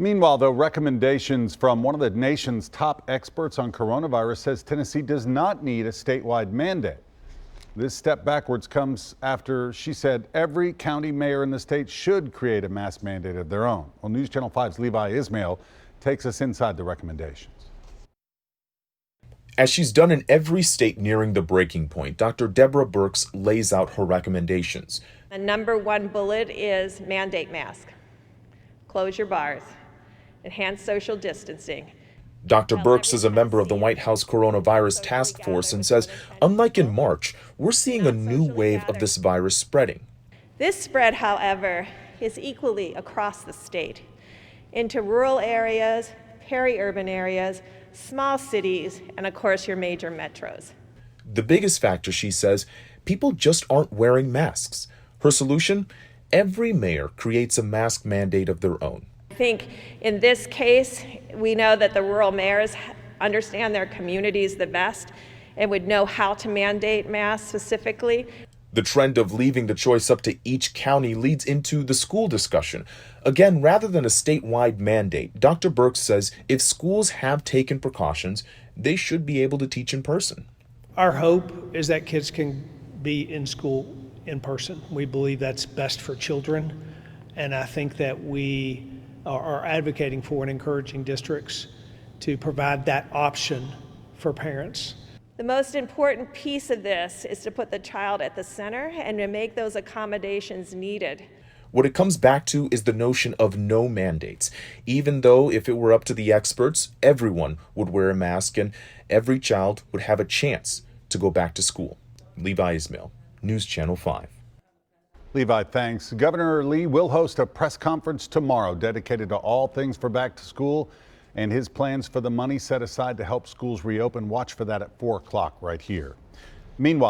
Meanwhile, though, recommendations from one of the nation's top experts on coronavirus says Tennessee does not need a statewide mandate. This step backwards comes after she said every county mayor in the state should create a mask mandate of their own. Well, News Channel 5's Levi Ismail takes us inside the recommendations. As she's done in every state nearing the breaking point, Dr. DEBORAH Birx lays out her recommendations. The number one bullet is mandate mask. Close your bars. Enhance social distancing. Dr. Birx is a member of the White House Coronavirus Task Force and says, unlike in March, we're seeing a new wave of this virus spreading. This spread, however, is equally across the state, into rural areas, peri-urban areas, small cities, and of course your major metros. The biggest factor, she says, people just aren't wearing masks. Her solution? Every mayor creates a mask mandate of their own. I think in this case, we know that the rural mayors understand their communities the best and would know how to mandate masks specifically. The trend of leaving the choice up to each county leads into the school discussion. Again, rather than a statewide mandate, Dr. Birx says if schools have taken precautions, they should be able to teach in person. Our hope is that kids can be in school in person. We believe that's best for children, and I think that we are advocating for and encouraging districts to provide that option for parents. The most important piece of this is to put the child at the center and to make those accommodations needed. What it comes back to is the notion of no mandates, even though if it were up to the experts, everyone would wear a mask and every child would have a chance to go back to school. Levi Ismail, News Channel 5. Levi, thanks. Governor Lee will host a press conference tomorrow dedicated to all things for back to school and his plans for the money set aside to help schools reopen. Watch for that at 4 o'clock right here. Meanwhile,